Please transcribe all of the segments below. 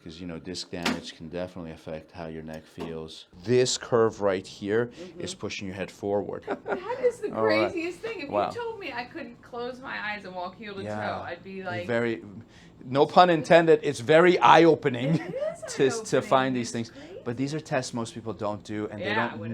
Because, you know, disc damage can definitely affect how your neck feels. This curve right here is pushing your head forward. That is the craziest thing. If Wow. you told me I couldn't close my eyes and walk heel to toe, I'd be like... Very, no pun intended, it's very eye-opening It is to eye-opening. find these things. It's crazy. But these are tests most people don't do, and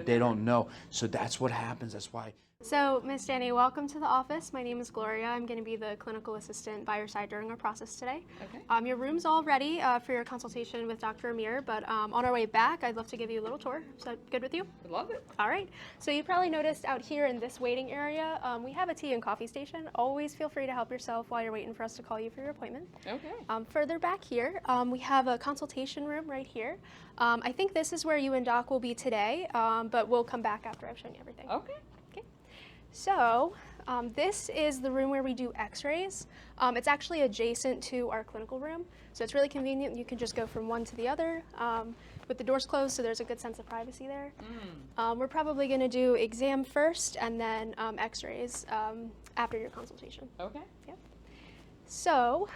they don't know. So that's what happens. That's why. So, Ms. Dani, welcome to the office. My name is Gloria. I'm going to be the clinical assistant by your side during our process today. Okay. Your room's all ready for your consultation with Dr. Amir, but on our way back, I'd love to give you a little tour. Is that good with you? I love it. All right. So you probably noticed out here in this waiting area, we have a tea and coffee station. Always feel free to help yourself while you're waiting for us to call you for your appointment. Okay. Further back here, we have a consultation room right here. I think this is where you and Doc will be today, but we'll come back after I've shown you everything. Okay. So this is the room where we do x-rays. It's actually adjacent to our clinical room, so it's really convenient. You can just go from one to the other with the doors closed, so there's a good sense of privacy there. We're probably going to do exam first and then x-rays after your consultation. Okay. Yep. So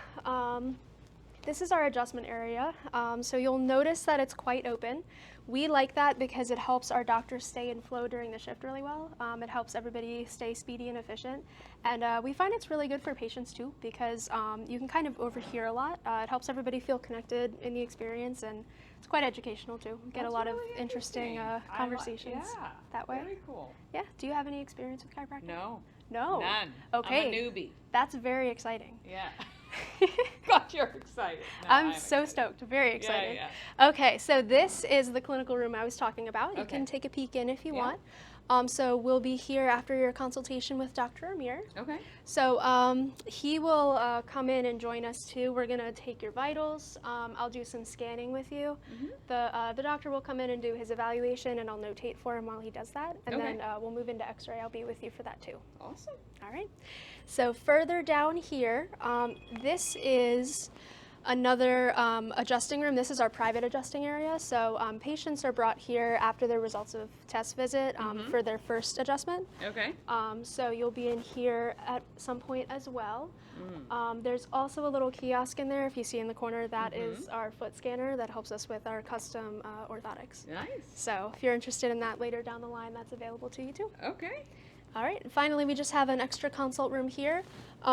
this is our adjustment area. So you'll notice that it's quite open. We like that because it helps our doctors stay in flow during the shift really well. It helps everybody stay speedy and efficient. And we find it's really good for patients too because you can kind of overhear a lot. It helps everybody feel connected in the experience, and it's quite educational too. Get a lot of interesting conversations that way. Very cool. Yeah. Do you have any experience with chiropractic? No. No. None. Okay. I'm a newbie. That's very exciting. Yeah. God, you're excited. No, I'm so stoked, very excited. Yeah. Okay, so this is the clinical room I was talking about. You Okay. can take a peek in if you Yeah. want. So we'll be here after your consultation with Dr. Amir. Okay. So he will come in and join us too. We're gonna take your vitals. I'll do some scanning with you. The doctor will come in and do his evaluation, and I'll notate for him while he does that. And Okay. then we'll move into x-ray. I'll be with you for that too. Awesome. All right. So further down here, this is another adjusting room. This is our private adjusting area. So patients are brought here after their results of test visit for their first adjustment. Okay. So you'll be in here at some point as well. There's also a little kiosk in there. If you see in the corner, that is our foot scanner that helps us with our custom orthotics. Nice. So if you're interested in that later down the line, that's available to you too. Okay. All right, and finally, we just have an extra consult room here.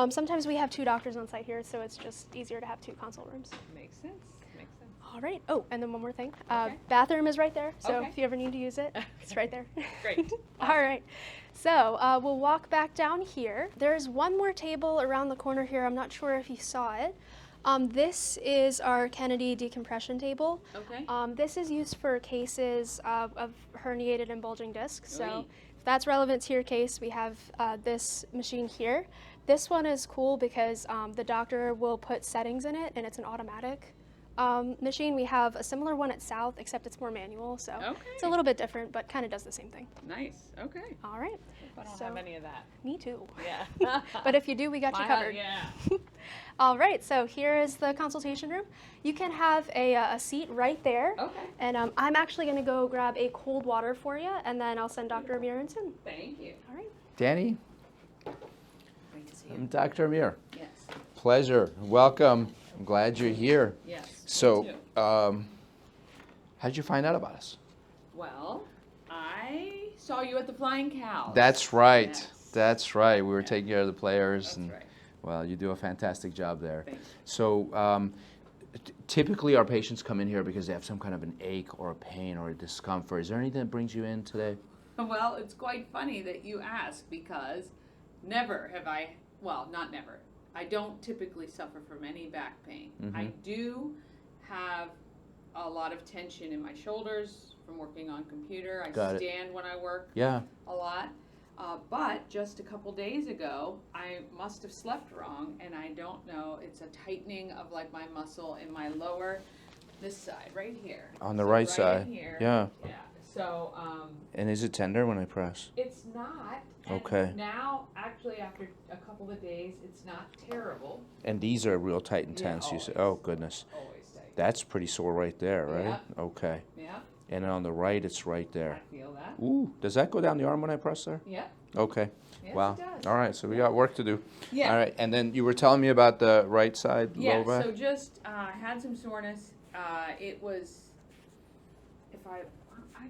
Sometimes we have 2 doctors on site here, so it's just easier to have 2 consult rooms. Makes sense. Makes sense. All right. Oh, and then one more thing. Okay. Bathroom is right there, so Okay. if you ever need to use it, it's right there. Great. All right. So we'll walk back down here. There's one more table around the corner here. I'm not sure if you saw it. This is our Kennedy decompression table. Okay. This is used for cases of herniated and bulging discs. So Ooh. if that's relevant to your case, we have this machine here. This one is cool because the doctor will put settings in it, and it's an automatic machine. We have a similar one at South, except it's more manual, so it's a little bit different, but kind of does the same thing. Nice. Okay. All right. I don't So- have any of that. Me too. Yeah. But if you do, we got you covered. Yeah. All right, so here is the consultation room. You can have a seat right there. Okay. And I'm actually going to go grab a cold water for you, and then I'll send Dr. Amir in soon. Thank you. All right. Danny, Great to see I'm Dr. Amir. Yes. Pleasure. Welcome. I'm glad you're here. Yes. So, me too. how did you find out about us? Well, I saw you at the Flying Cows. That's right. Yes. That's right. We were taking care of the players, That's and right. well, you do a fantastic job there. Thanks. So, typically our patients come in here because they have some kind of an ache or a pain or a discomfort. Is there anything that brings you in today? Well, it's quite funny that you ask because never have I, well, not never. I don't typically suffer from any back pain. I do have a lot of tension in my shoulders from working on computer. I Got it. stand when I work Yeah. a lot. But just a couple days ago, I must have slept wrong, and I don't know. It's a tightening of like my muscle in my lower, this side, right here. On the So right in side. Here. Yeah. Yeah. So And is it tender when I press? it's not. And Okay. now, actually, after a couple of days, it's not terrible. And these are real tight and Yeah, tense. You say, always. oh goodness, Always tight. that's pretty sore right there, right? Yeah. Okay. Yeah. And on the right, it's right I there. feel that. Ooh, does that go down the arm when I press there? Yeah. Okay. Yes, Wow. it does. All right, so we got work to do. Yeah. All right, and then you were telling me about the right side Yeah. low back? So just had some soreness it was, if I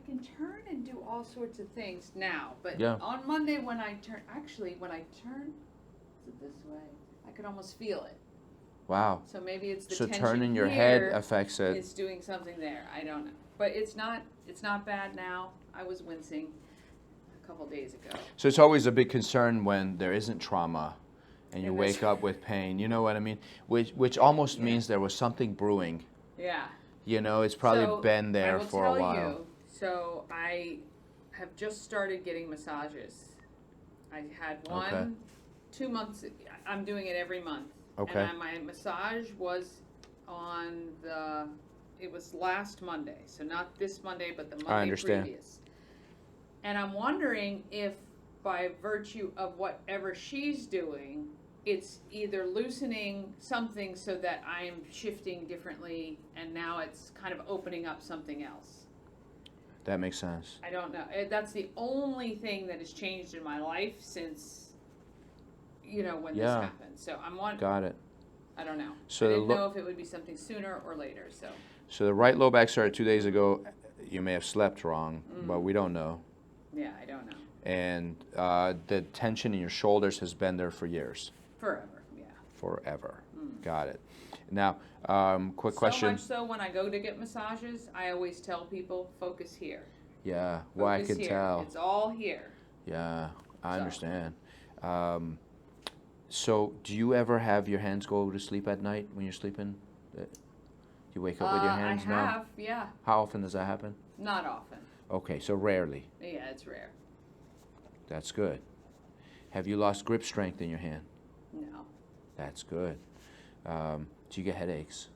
can turn and do all sorts of things now, but Yeah. on Monday when I turn, is it this way? I could almost feel it. Wow. So maybe it's the So tension turning your here head affects it. is doing something there. I don't know. But it's not bad now. I was wincing a couple days ago. So it's always a big concern when there isn't trauma and you And wake up with pain. You know what I mean? Which almost means there was something brewing. Yeah. You know, it's probably So, been there for a while. I will tell you, so I have just started getting massages. I had one Okay. 2 months. I'm doing it every month. Okay. And my massage was it was last Monday. So not this Monday, but the Monday understand. previous. And I'm wondering if by virtue of whatever she's doing, it's either loosening something so that I'm shifting differently and now it's kind of opening up something else. That makes sense. I don't know. That's the only thing that has changed in my life since, when this Yeah. happened. So Got it. I don't know. So I the didn't know if it would be something sooner or later, so. So the right low back started 2 days ago. You may have slept wrong, but we don't know. Yeah, I don't know. And the tension in your shoulders has been there for years. Forever, yeah. Forever. Got it. Now, quick So question. much so when I go to get massages, I always tell people, focus here. Yeah, well, I Focus could here. tell. It's all here. Yeah, I So. understand. So, do you ever have your hands go to sleep at night when you're sleeping? You wake up with your hands I now? have, yeah. How often does that happen? Not often. Okay, so rarely. Yeah, it's rare. That's good. Have you lost grip strength in your hand? No. That's good. Do you get headaches?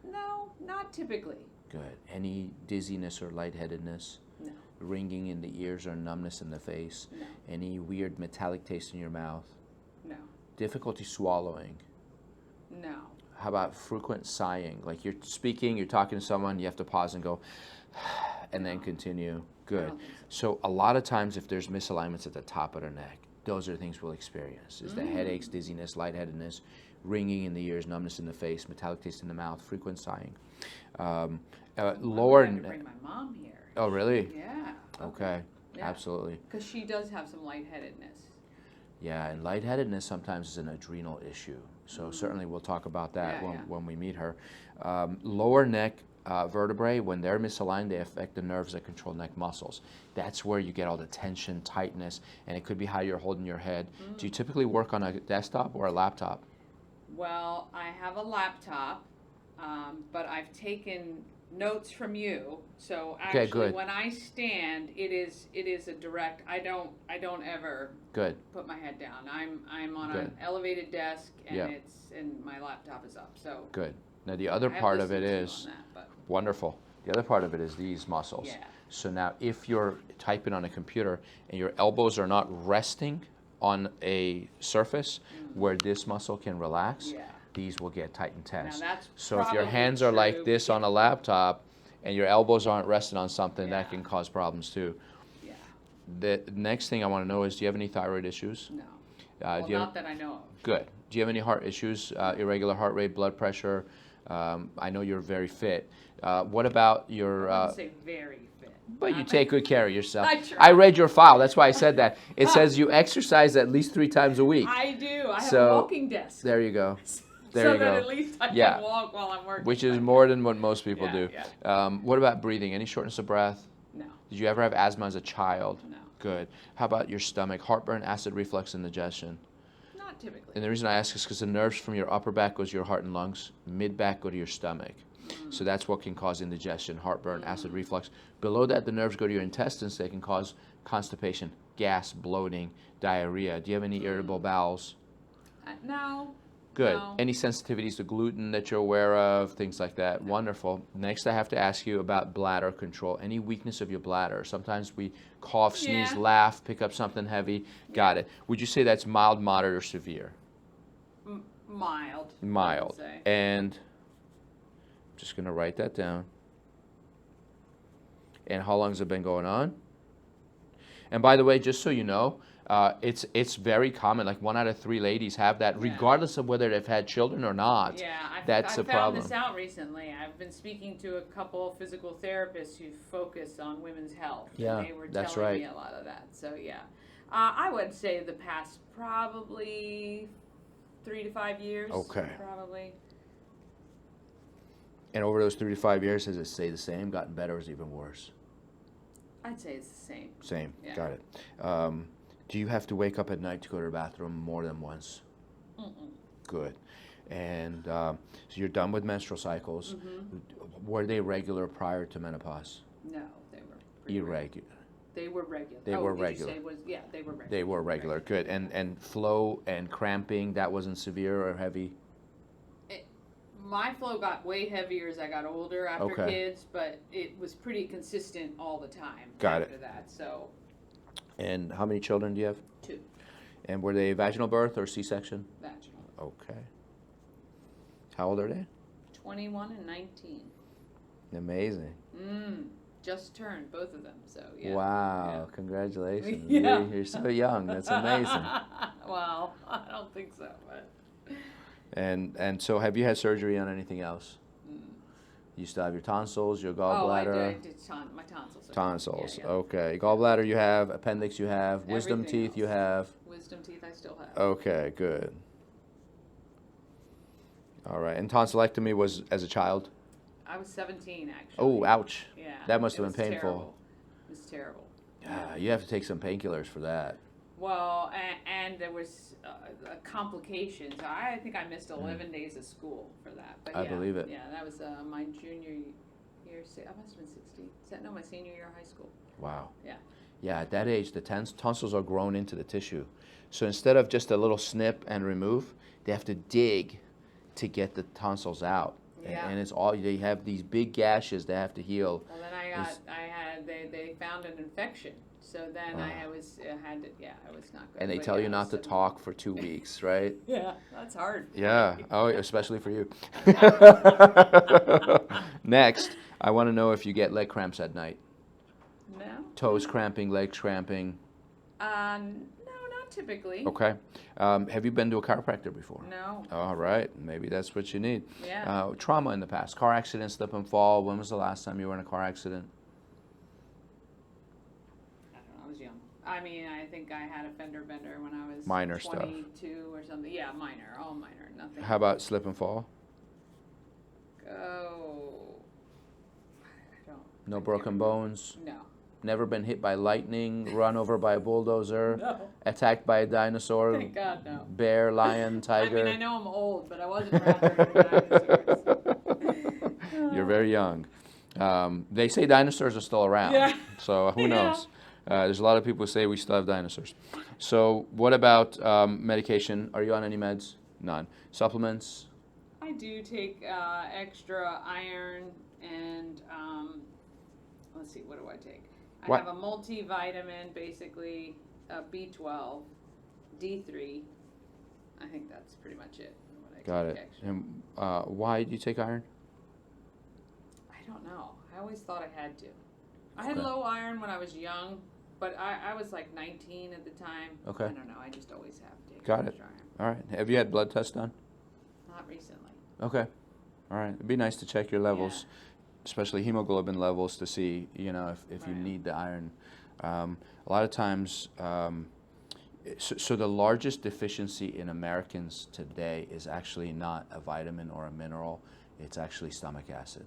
No, not typically. Good. Any dizziness or lightheadedness? No. Ringing in the ears or numbness in the face? No. Any weird metallic taste in your mouth? No. Difficulty swallowing? No. How about frequent sighing? Like you're speaking, you're talking to someone, you have to pause and go, and then continue. Good. don't think So a lot of times if there's misalignments at the top of the neck, those are things we'll experience. Is the headaches, dizziness, lightheadedness, ringing in the ears, numbness in the face, metallic taste in the mouth, frequent sighing. Lower. I'm going to bring my mom here. Oh, really? Yeah. Okay. Yeah. Absolutely. Because she does have some lightheadedness. Yeah, and lightheadedness sometimes is an adrenal issue. So certainly we'll talk about that Yeah, yeah. when we meet her. Lower neck vertebrae, when they're misaligned, they affect the nerves that control neck muscles. That's where you get all the tension, tightness, and it could be how you're holding your head. Do you typically work on a desktop or a laptop? Well, I have a laptop, but I've taken notes from you. So Okay, actually, good. when I stand, it is a direct. I don't ever Good. put my head down. I'm on Good. an elevated desk, and Yeah. and my laptop is up. So Good. Now the other I have part of it listened to you is on that, but wonderful. The other part of it is these muscles. Yeah. So now if you're typing on a computer and your elbows are not resting on a surface where this muscle can relax, Yeah. these will get tight and tense. Now that's So if your probably hands are like true. this on a laptop and your elbows aren't resting on something, that Yeah. can cause problems too. yeah, The next thing I want to know is, do you have any thyroid issues? no, Uh, well, do you have, not that I know of. good. Do you have any heart issues, irregular heart rate, blood pressure? I know you're very fit. What about your... I wouldn't say very fit. But you Not- take good care of yourself. I try. I read your file. That's why I said that. It says you exercise at least 3 times a week. I do. I have So, a walking desk. There you go. There so you that go. at least I Yeah. can walk while I'm working. Which is more than what most people Yeah, do. yeah. What about breathing? Any shortness of breath? No, Did you ever have asthma as a child? no, Good. How about your stomach? Heartburn, acid reflux, and indigestion. not typically. And the reason I ask is because the nerves from your upper back go to your heart and lungs, mid back go to your stomach. So that's what can cause indigestion, heartburn, acid reflux. Below that, the nerves go to your intestines. They can cause constipation, gas, bloating, diarrhea. Do you have any irritable bowels? No. Good. No. Any sensitivities to gluten that you're aware of? Things like that. Wonderful. Next, I have to ask you about bladder control. Any weakness of your bladder? Sometimes we cough, sneeze, Yeah. laugh, pick up something heavy. Got it. Would you say that's mild, moderate, or severe? Mild. I would Mild. say. And I'm just going to write that down. And how long has it been going on? And by the way, just so you know, it's very common. Like 1 out of 3 ladies have that, Yeah. regardless of whether they've had children or not. Yeah, That's I a found problem. this out recently. I've been speaking to a couple of physical therapists who focus on women's health. Yeah, and they were that's telling right. me a lot of that. So yeah, I would say the past probably 3 to 5 years. Okay. Probably. And over those 3 to 5 years, has it stayed the same, gotten better, or is it even worse? I'd say it's the same. Same. Yeah. Got it. Do you have to wake up at night to go to the bathroom more than once? Mm-mm. Good. And so you're done with menstrual cycles. Mm-hmm. Were they regular prior to menopause? No, they were pretty Irregular. They were regular. They were did regular. You say yeah, they were regular. They were regular. Good. And flow and cramping, that wasn't severe or heavy? My flow got way heavier as I got older after Okay. kids, but it was pretty consistent all the time Got after that. So And how many children do you have? 2 And were they vaginal birth or C-section? vaginal. Okay. How old are they? 21 and 19. Amazing. Just turned, both of them. So yeah. Wow. Congratulations. Yeah. You're so young. That's amazing. Well, I don't think so, but And so have you had surgery on anything else? You still have your tonsils, your gallbladder? I did my tonsils. are- Tonsils. Yeah, yeah. Okay. Gallbladder you have, appendix you have, wisdom Everything teeth you else. have. Wisdom teeth I still have. Okay, good. All right. And tonsillectomy was as a child? I was 17 actually. Oh, ouch. Yeah. That must it have been was painful. Terrible. It was terrible. Yeah, you have to take some painkillers for that. Well, and there was complications. I think I missed 11 days of school for that. But I yeah, believe it. Yeah, that was my junior year. I must have been 16. No, my senior year of high school. Wow. Yeah. Yeah, at that age, the tonsils are grown into the tissue. So instead of just a little snip and remove, they have to dig to get the tonsils out. Yeah. And it's all, they have these big gashes that have to heal. Well, then they found an infection. So then I was not good. And they But tell yeah, you I not was to 17. talk for 2 weeks, right? Yeah, that's hard. Yeah. Oh, especially for you. Next, I want to know if you get leg cramps at night. No. Toes cramping, legs cramping. No, not typically. Okay. Have you been to a chiropractor before? No. All right. Maybe that's what you need. Yeah. Trauma in the past. Car accident, slip and fall. When was the last time you were in a car accident? I don't know. I was young. I mean, I think I had a fender bender when I was Minor stuff. 22 or something. Yeah, minor. All minor. Nothing. How about slip and fall? Oh. I don't. No I can't broken remember. bones? No. Never been hit by lightning, run over by a bulldozer, No. attacked by a dinosaur, Thank God, no. bear, lion, tiger? I mean, I know I'm old, but I wasn't around during the dinosaurs. You're very young. They say dinosaurs are still around. Yeah. So who Yeah. knows? There's a lot of people who say we still have dinosaurs. So what about medication? Are you on any meds? None. Supplements? I do take extra iron and let's see, what do I take? I What? have a multivitamin, basically B12, D3. I think that's pretty much it. What I Got take it. extra. And why do you take iron? I don't know. I always thought I had to. I had Okay. low iron when I was young, but I was like 19 at the time. Okay. I don't know. I just always have to take Got it. extra iron. All right. Have you had blood tests done? Not recently. Okay. All right. It'd be nice to check your levels, especially hemoglobin levels, to see, if you Right. need the iron. A lot of times, so the largest deficiency in Americans today is actually not a vitamin or a mineral. It's actually stomach acid.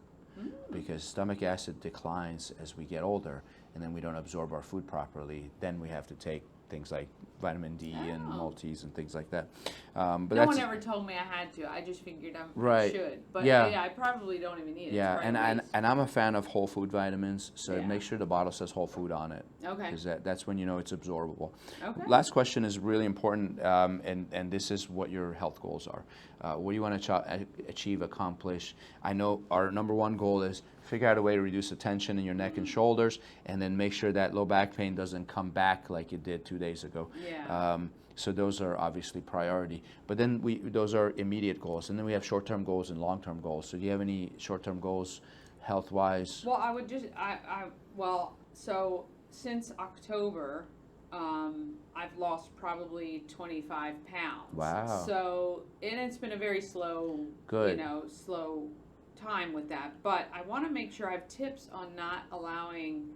Because stomach acid declines as we get older, and then we don't absorb our food properly. Then we have to take things like vitamin D and Oh. multis and things like that. But No that's one ever told me I had to. I just figured I Right. should. But Yeah. I probably don't even need it. yeah, It's and probably a waste. I'm a fan of whole food vitamins. So Yeah. make sure the bottle says whole food on it, Okay. because that's when you know it's absorbable. Okay. Last question is really important, and this is what your health goals are. What do you want to achieve, accomplish? I know our number one goal is figure out a way to reduce the tension in your neck and shoulders, and then make sure that low back pain doesn't come back like it did 2 days ago. Yeah. So those are obviously priority. But then those are immediate goals, and then we have short-term goals and long-term goals. So do you have any short-term goals, health-wise? Well, I would just, so since October, I've lost probably 25 pounds. Wow. So, and it's been a very slow, Good. slow time with that. But I want to make sure I have tips on not allowing,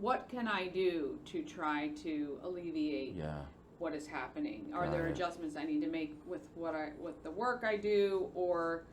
what can I do to try to alleviate what is happening? Are there adjustments I need to make with with the work I do, or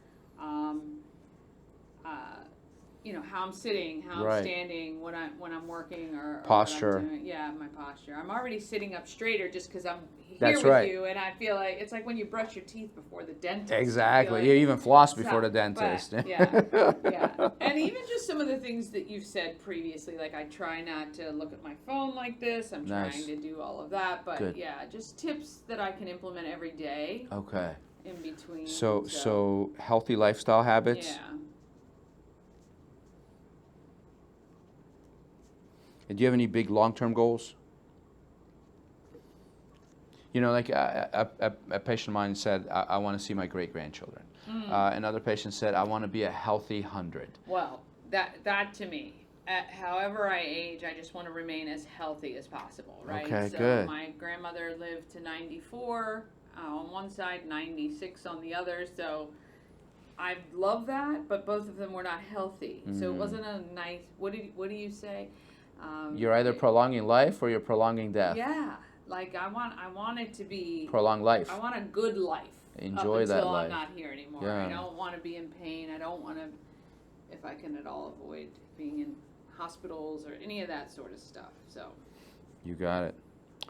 how I'm sitting, how I'm standing when I'm working, or posture. What I'm doing. Yeah, my posture. I'm already sitting up straighter just because I'm here That's with you, and I feel like it's like when you brush your teeth before the dentist. Exactly. Like, you even floss before the dentist. But, yeah. And even just some of the things that you've said previously, like I try not to look at my phone like this. I'm trying to do all of that. But just tips that I can implement every day. Okay. In between. So healthy lifestyle habits. Yeah. And do you have any big long-term goals? Like a patient of mine said, I want to see my great-grandchildren. Another patient said, I want to be a healthy 100. Well, that to me, however I age, I just want to remain as healthy as possible, right? Okay, so good. My grandmother lived to 94 on one side, 96 on the other, so I love that, but both of them were not healthy. So it wasn't a nice, what do you say? You're either prolonging life or you're prolonging death. Yeah, like I want it to be prolonged life. I want a good life. Enjoy that life. Until I'm not here anymore. Yeah. I don't want to be in pain. I don't want to, if I can at all, avoid being in hospitals or any of that sort of stuff. So. You got it.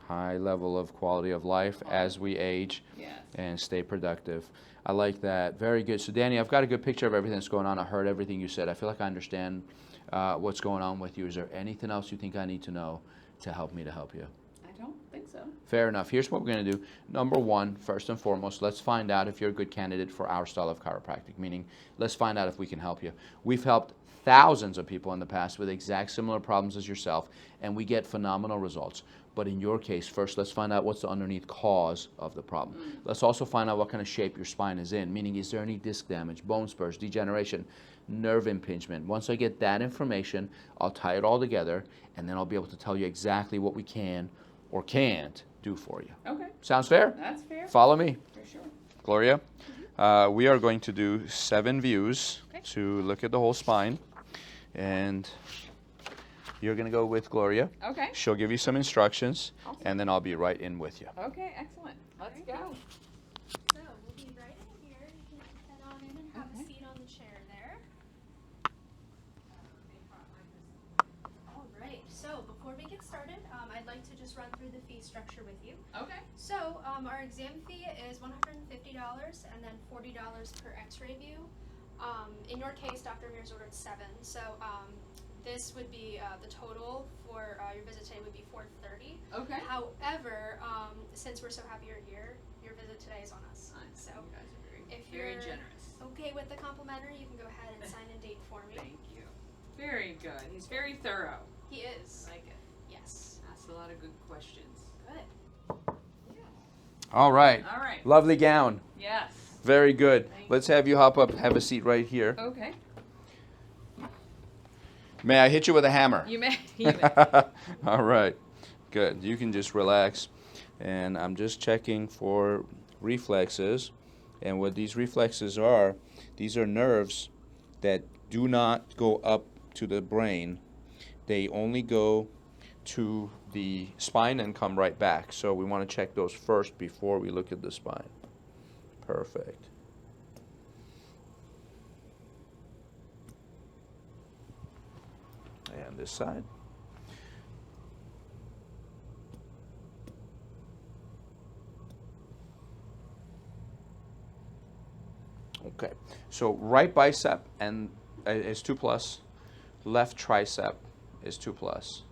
High level of quality of life as we age. Yes. And stay productive. I like that. Very good. So, Dani, I've got a good picture of everything that's going on. I heard everything you said. I feel like I understand what's going on with you. Is there anything else you think I need to know to help me to help you? I don't think so. Fair enough. Here's what we're going to do. Number one, first and foremost, let's find out if you're a good candidate for our style of chiropractic, meaning let's find out if we can help you. We've helped thousands of people in the past with exact similar problems as yourself, and we get phenomenal results. But in your case, first, let's find out what's the underneath cause of the problem. Let's also find out what kind of shape your spine is in, meaning is there any disc damage, bone spurs, degeneration, nerve impingement. Once I get that information, I'll tie it all together, and then I'll be able to tell you exactly what we can or can't do for you. Okay. Sounds fair? That's fair. Follow me. For sure. Gloria, we are going to do 7 views to look at the whole spine, and you're going to go with Gloria. Okay. She'll give you some instructions, Awesome. and then I'll be right in with you. Okay, excellent. Let's go. So we'll be right in here. You can head on in and have a seat on the chair there. All right. So before we get started, I'd like to just run through the fee structure with you. Okay. So our exam fee is $150 and then $40 per X-ray view. In your case, Dr. Amir's ordered 7. So this would be the total for your visit today would be $430. Okay. However, since we're so happy you're here, your visit today is on us. Nice. So You guys are if very you're generous. okay with the complimentary, you can go ahead and sign a date for me. Thank you. Very good. He's very thorough. He is. Like it. Yes. Asked a lot of good questions. Good. All right. All right. Lovely gown. Yes. Very good. Thank Let's have you hop up. Have a seat right here. Okay. May I hit you with a hammer? You may. You may. All right. Good. You can just relax. And I'm just checking for reflexes. And what these reflexes are, these are nerves that do not go up to the brain. They only go to the spine and come right back. So we want to check those first before we look at the spine. Perfect. And this side. Okay, so right bicep and is 2+, left tricep is 2+.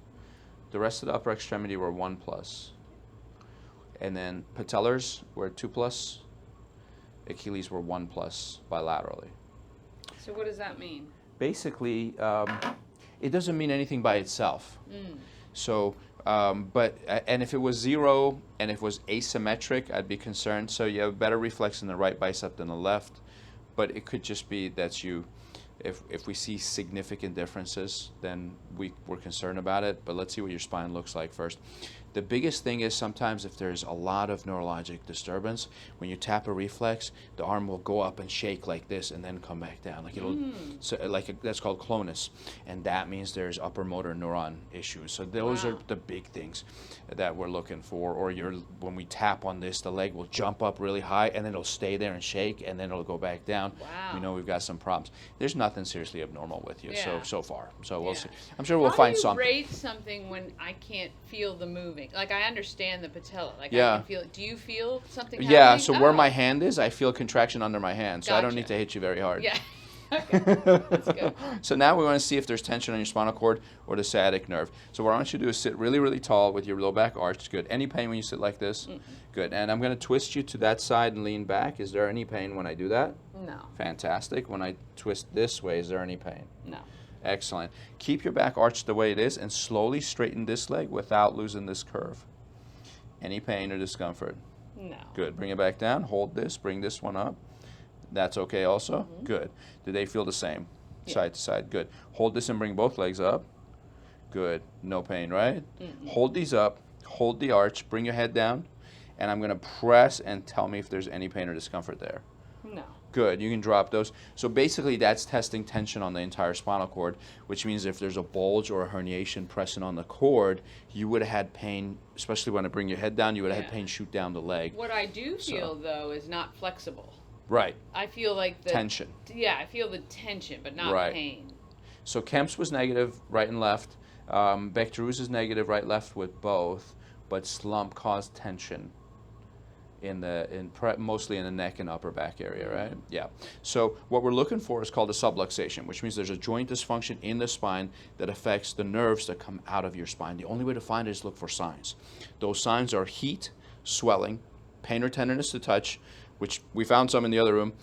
The rest of the upper extremity were 1+. And then patellars were 2+, Achilles were 1+ bilaterally. So what does that mean? Basically, it doesn't mean anything by itself. So, and if it was 0 and if it was asymmetric, I'd be concerned. So you have better reflex in the right bicep than the left. But it could just be that you, if we see significant differences, then we're concerned about it. But let's see what your spine looks like first. The biggest thing is sometimes if there's a lot of neurologic disturbance, when you tap a reflex, the arm will go up and shake like this and then come back down. Like it'll, that's called clonus, and that means there's upper motor neuron issues. So those are the big things that we're looking for. Or when we tap on this, the leg will jump up really high and then it'll stay there and shake and then it'll go back down. Wow. We know we've got some problems. There's nothing seriously abnormal with you so far. So we'll Yeah. see. I'm sure we'll find something. How do you rate something when I can't feel the moving? Like I understand the patella. Like I Yeah. can feel it. Do you feel something Yeah, happening? so where my hand is, I feel contraction under my hand, so I don't Gotcha. need to hit you very hard. Yeah. Okay. That's good. So now we want to see if there's tension on your spinal cord or the sciatic nerve. So what I want you to do is sit really, really tall with your low back arched. Good. Any pain when you sit like this? Good. And I'm going to twist you to that side and lean back. Is there any pain when I do that? No. Fantastic. When I twist this way, is there any pain? No. Excellent. Keep your back arched the way it is and slowly straighten this leg without losing this curve. Any pain or discomfort? No. Good. Bring it back down. Hold this. Bring this one up. That's okay also? Good. Do they feel the same? Yeah. Side to side. Good. Hold this and bring both legs up. Good. No pain, right? Hold these up. Hold the arch. Bring your head down. And I'm going to press and tell me if there's any pain or discomfort there. No. Good. You can drop those. So basically that's testing tension on the entire spinal cord, which means if there's a bulge or a herniation pressing on the cord, you would have had pain, especially when I bring your head down, you would have had pain shoot down the leg. What I do feel though is not flexible. Right. I feel like the Tension. Yeah, I feel the tension, but not Right. pain. So Kemp's was negative, right and left. Bechtereau's is negative, right, left with both, but slump caused tension mostly in the neck and upper back area, right? Yeah. So what we're looking for is called a subluxation, which means there's a joint dysfunction in the spine that affects the nerves that come out of your spine. The only way to find it is look for signs. Those signs are heat, swelling, pain or tenderness to touch, which we found some in the other room,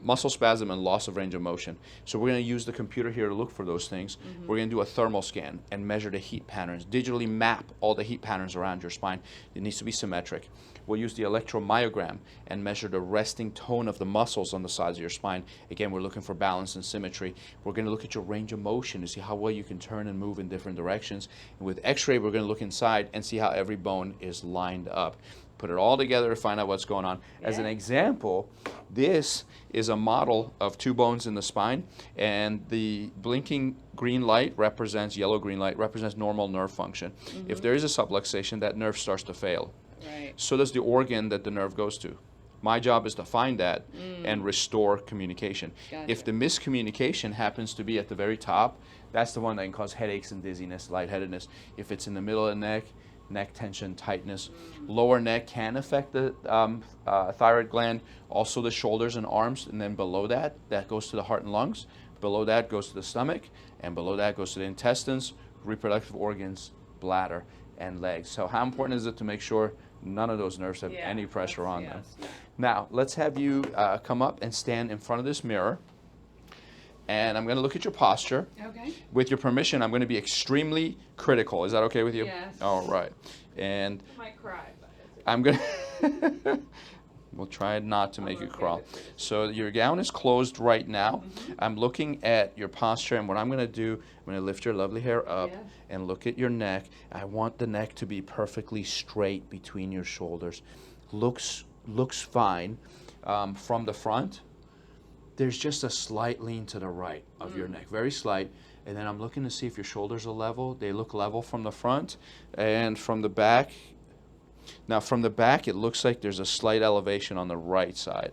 muscle spasm, and loss of range of motion. So we're going to use the computer here to look for those things. We're going to do a thermal scan and measure the heat patterns, digitally map all the heat patterns around your spine. It needs to be symmetric. We'll use the electromyogram and measure the resting tone of the muscles on the sides of your spine. Again, we're looking for balance and symmetry. We're going to look at your range of motion to see how well you can turn and move in different directions. And with x-ray, we're going to look inside and see how every bone is lined up. Put it all together to find out what's going on. As an example, this is a model of two bones in the spine, and the blinking green light represents, yellow-green light represents normal nerve function. If there is a subluxation, that nerve starts to fail. Right. So does the organ that the nerve goes to. My job is to find that and restore communication. Gotcha. If the miscommunication happens to be at the very top, that's the one that can cause headaches and dizziness, lightheadedness. If it's in the middle of the neck tension, tightness. Lower neck can affect the thyroid gland, also the shoulders and arms, and then below that, that goes to the heart and lungs. Below that goes to the stomach, and below that goes to the intestines, reproductive organs, bladder, and legs. So how important is it to make sure none of those nerves have any pressure on them? Now, let's have you come up and stand in front of this mirror. And I'm going to look at your posture. Okay. With your permission, I'm going to be extremely critical. Is that okay with you? Yes. All right. And I might cry, but I'm going to... We'll try not to make you crawl. So your gown is closed right now. I'm looking at your posture, and what I'm going to do, I'm going to lift your lovely hair up and look at your neck. I want the neck to be perfectly straight between your shoulders. Looks fine. From the front, there's just a slight lean to the right of your neck, very slight. And then I'm looking to see if your shoulders are level. They look level from the front, and from the back. Now from the back, it looks like there's a slight elevation on the right side.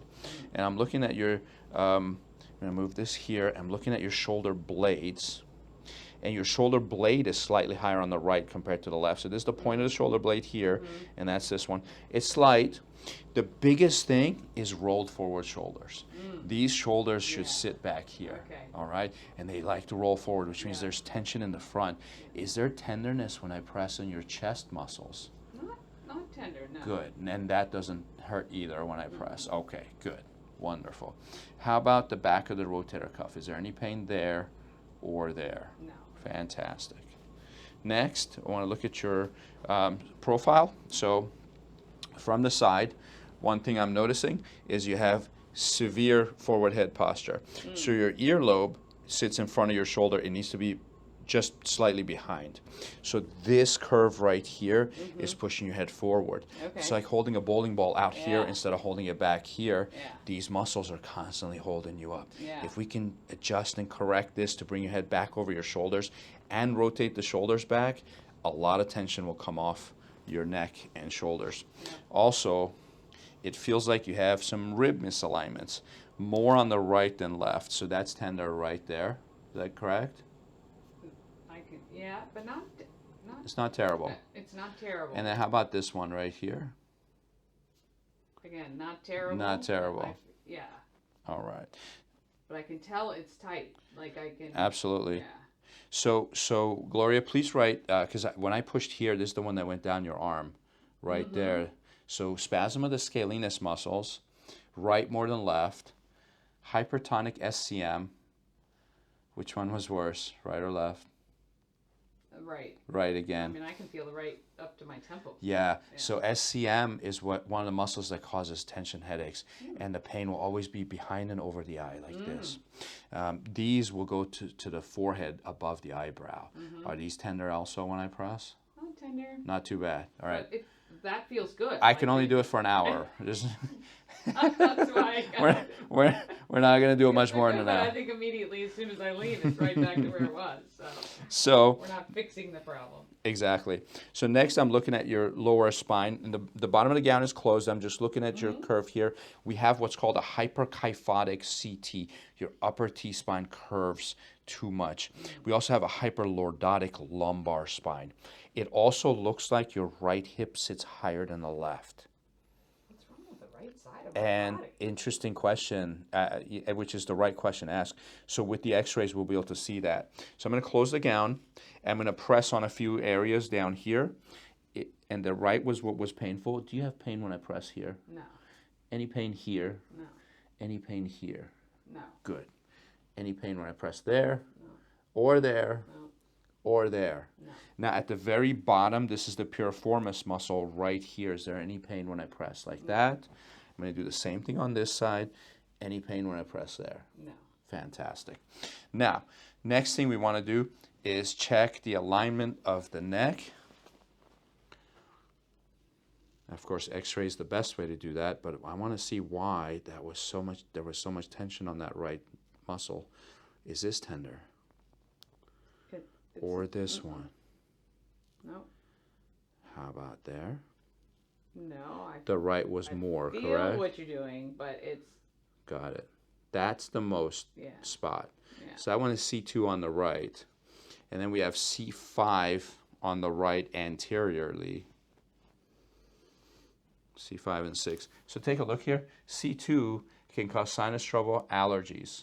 And I'm looking at your, I'm going to move this here. I'm looking at your shoulder blades. And your shoulder blade is slightly higher on the right compared to the left. So this is the point of the shoulder blade here, and that's this one. It's slight. The biggest thing is rolled forward shoulders. These shoulders should sit back here, all right? And they like to roll forward, which means there's tension in the front. Is there tenderness when I press on your chest muscles? not tender, no. Good, and that doesn't hurt either when I press. Okay, good, wonderful. How about the back of the rotator cuff? Is there any pain there or there? No. Fantastic. Next, I want to look at your profile. So from the side, one thing I'm noticing is you have severe forward head posture. So your earlobe sits in front of your shoulder. It needs to be just slightly behind. So this curve right here is pushing your head forward. Okay. It's like holding a bowling ball out here Yeah. instead of holding it back here. Yeah. These muscles are constantly holding you up. Yeah. If we can adjust and correct this to bring your head back over your shoulders and rotate the shoulders back, a lot of tension will come off your neck and shoulders. Also, it feels like you have some rib misalignments, more on the right than left. So that's tender right there. Is that correct? Yeah, but not. It's not terrible. It's not terrible. And then how about this one right here? Again, not terrible. Not terrible. Yeah. All right. But I can tell it's tight. Like I can. Absolutely. Yeah. So Gloria, please write, because when I pushed here, this is the one that went down your arm, right there. So spasm of the scalenus muscles, right more than left, hypertonic SCM. Which one was worse, right or left? Right. Right I again. mean, I can feel the right up to my temple. Yeah. So SCM is one of the muscles that causes tension headaches, and the pain will always be behind and over the eye like this. These will go to the forehead above the eyebrow. Are these tender also when I press? Not tender. Not too bad. All right. But that feels good. I can only do it for an hour. That's why I got it. We're not going to do it much more than an But I hour. think immediately, as soon as I lean, it's right back to where it was. So We're not fixing the problem. exactly. So next I'm looking at your lower spine, and the bottom of the gown is closed. I'm just looking at your curve here. We have what's called a hyperkyphotic CT. Your upper T-spine curves too much. We also have a hyperlordotic lumbar spine. It also looks like your right hip sits higher than the left. What's wrong with the right side of my And body? interesting question, which is the right question to ask. So with the x-rays, we'll be able to see that. So I'm going to close the gown. I'm going to press on a few areas down here. And the right was what was painful. Do you have pain when I press here? No. Any pain here? No. Any pain here? No. Good. Any pain when I press there? No. Or there? No. Or there? No. Now at the very bottom, this is the piriformis muscle right here. Is there any pain when I press like that? I'm going to do the same thing on this side. Any pain when I press there? No. Fantastic. Now, next thing we want to do is check the alignment of the neck. Of course, x-ray is the best way to do that, but I want to see why there was so much tension on that right muscle. Is this tender? Or this one? No. How about there? No. The right was more, feel correct? what you're doing, but it's. Got it. That's the most Yeah. spot. Yeah. So I want to C2 on the right. And then we have C5 on the right anteriorly. C5 and 6. So take a look here. C2 can cause sinus trouble, allergies.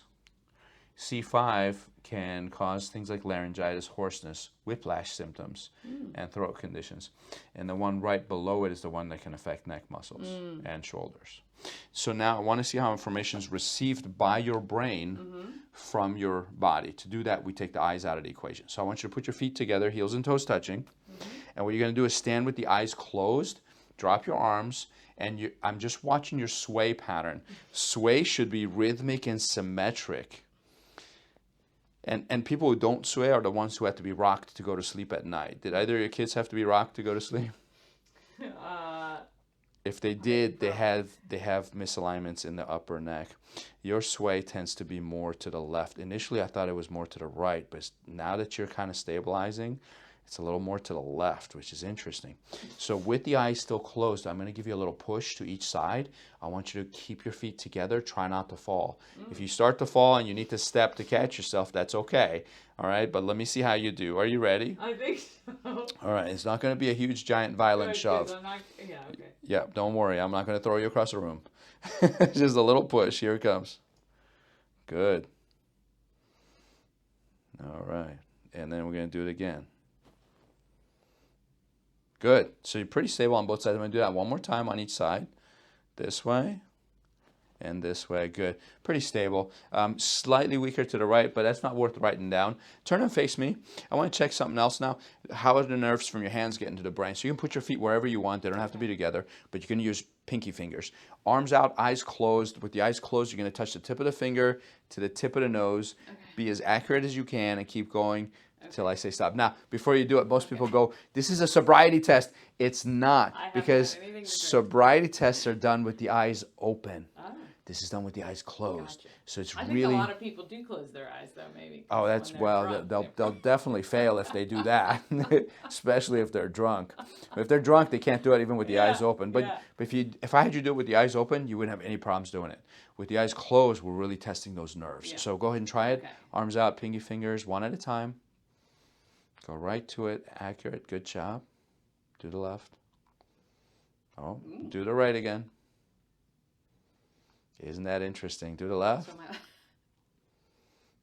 C5 can cause things like laryngitis, hoarseness, whiplash symptoms, and throat conditions. And the one right below it is the one that can affect neck muscles and shoulders. So now I want to see how information is received by your brain from your body. To do that, we take the eyes out of the equation. So I want you to put your feet together, heels and toes touching. And what you're going to do is stand with the eyes closed, drop your arms, and I'm just watching your sway pattern. Sway should be rhythmic and symmetric. And people who don't sway are the ones who have to be rocked to go to sleep at night. Did either of your kids have to be rocked to go to sleep? If they did, they have misalignments in the upper neck. Your sway tends to be more to the left. Initially, I thought it was more to the right, but now that you're kind of stabilizing, it's a little more to the left, which is interesting. So with the eyes still closed, I'm going to give you a little push to each side. I want you to keep your feet together. Try not to fall. If you start to fall and you need to step to catch yourself, that's okay. All right, but let me see how you do. Are you ready? I think so. All right, it's not going to be a huge, giant, violent Good, shove. 'cause I'm not, yeah, okay. Yeah, don't worry. I'm not going to throw you across the room. Just a little push. Here it comes. Good. All right. And then we're going to do it again. Good. So you're pretty stable on both sides. I'm going to do that one more time on each side. This way and this way. Good. Pretty stable. Slightly weaker to the right, but that's not worth writing down. Turn and face me. I want to check something else now. How are the nerves from your hands getting to the brain? So you can put your feet wherever you want. They don't have to be together, but you can use pinky fingers. Arms out, eyes closed. With the eyes closed, you're going to touch the tip of the finger to the tip of the nose. Okay. Be as accurate as you can and keep going until I say stop. Now, before you do it, most people go, this is a sobriety test. It's not, I haven't because had anything to drink. sobriety tests are done with the eyes open. Oh. This is done with the eyes closed. Gotcha. So it's I think really... a lot of people do close their eyes, though, maybe. 'Cause Oh, that's, when they're well, drunk, they'll definitely fail if they do that, especially if they're drunk. If they're drunk, they can't do it even with the eyes open. But if I had you do it with the eyes open, you wouldn't have any problems doing it. With the eyes closed, we're really testing those nerves. Yeah. So go ahead and try it. Okay. Arms out, pinky fingers, one at a time. Go right to it, accurate, good job. Do the left. Oh, do the right again. Isn't that interesting? Do the left. So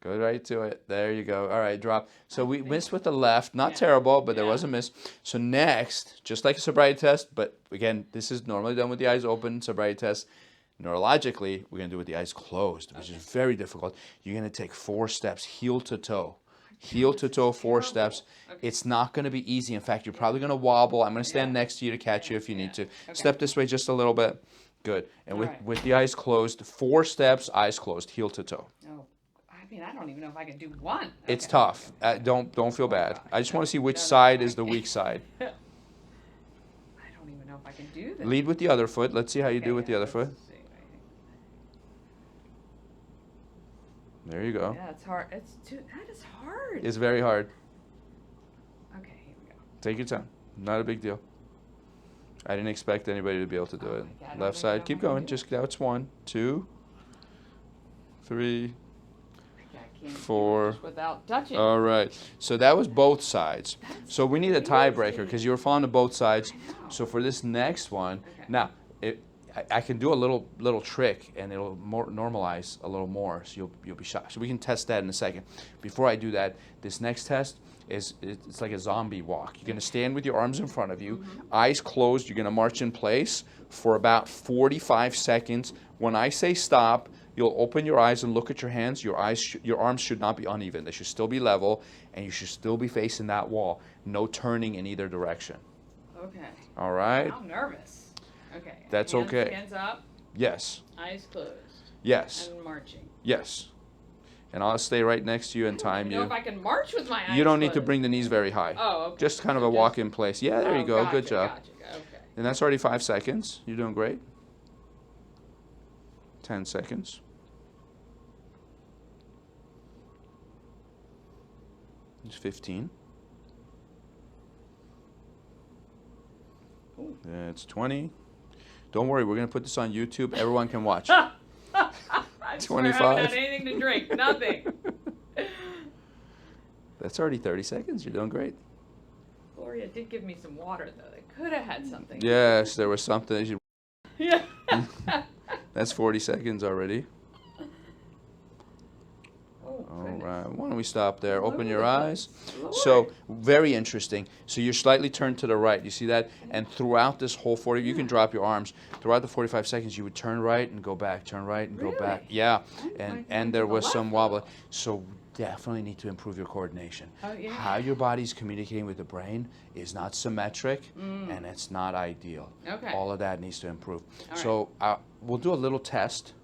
Go right to it. There you go. All right, drop. So we missed with the left. Not terrible, but there was a miss. So next, just like a sobriety test, but again, this is normally done with the eyes open, sobriety test. Neurologically, we're going to do it with the eyes closed, which is very difficult. You're going to take 4 steps, heel to toe. Heel to toe, 4 steps. It's not going to be easy. In fact, you're probably going to wobble. I'm going to stand next to you to catch you if you need to. Step this way just a little bit. Good. And with the eyes closed, 4 steps, eyes closed, heel to toe. Oh, I mean, I don't even know if I can do one. It's tough. Don't feel bad. I just want to see which side is the weak side. I don't even know if I can do this. Lead with the other foot. Let's see how you do with the other foot. There you go. Yeah, it's hard. That is hard. It's very hard. Okay, here we go. Take your time. Not a big deal. I didn't expect anybody to be able to do it. my God, Left side. Keep going. Just now it's 1, 2, 3, I can't 4. do it just without touching. All right. So that was both sides. So we need a tiebreaker because you were falling to both sides. So for this next one, now I can do a little trick and it'll normalize a little more. So you'll be shocked. So we can test that in a second. Before I do that, this next test it's like a zombie walk. You're going to stand with your arms in front of you, eyes closed. You're going to march in place for about 45 seconds. When I say stop, you'll open your eyes and look at your hands. Your arms should not be uneven. They should still be level, and you should still be facing that wall. No turning in either direction. Okay. All right? I'm nervous. Okay. That's hands, okay. Hands up, Yes. eyes closed. Yes. And marching. Yes. And I'll stay right next to you and time I don't know you. if I can march with my eyes You don't need to closed. bring the knees very high. Oh, okay. Just kind of So a walk in place. Yeah, there you go. Gotcha, Good job. Gotcha. Okay. And that's already 5 seconds. You're doing great. 10 seconds. It's 15. Ooh. It's 20. Don't worry, we're going to put this on YouTube. Everyone can watch. I swear I 25. haven't had anything to drink. Nothing. That's already 30 seconds. You're doing great. Gloria did give me some water, though. They could have had something. Yes, there was something. Yeah. That's 40 seconds already. Oh, All goodness. right. Why don't we stop there? All Open over your the eyes. place. Lord. So, very interesting. So you're slightly turned to the right. You see that? And throughout this whole 40, you can drop your arms. Throughout the 45 seconds, you would turn right and go back, turn right and go back. Really? Yeah. I'm And there to the was some left, wobbling. though. So definitely need to improve your coordination. Oh, yeah. How your body's communicating with the brain is not symmetric and it's not ideal. Okay. All of that needs to improve. All So we'll do a little test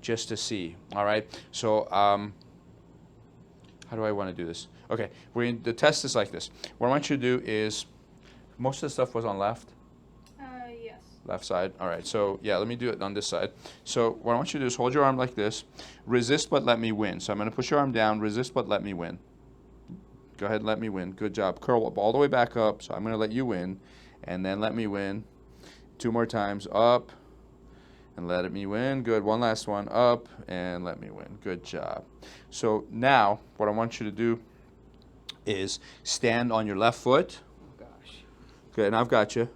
just to see. All right. So how do I want to do this? Okay, the test is like this. What I want you to do is, most of the stuff was on left? Yes. Left side. All right, so yeah, let me do it on this side. So what I want you to do is hold your arm like this. Resist but let me win. So I'm going to push your arm down. Resist but let me win. Go ahead and let me win. Good job. Curl up all the way back up. So I'm going to let you win. And then let me win. 2 more times. Up. And let me win. Good. One last one. Up. And let me win. Good job. So now what I want you to do is stand on your left foot. Oh, gosh. Good. And I've got you.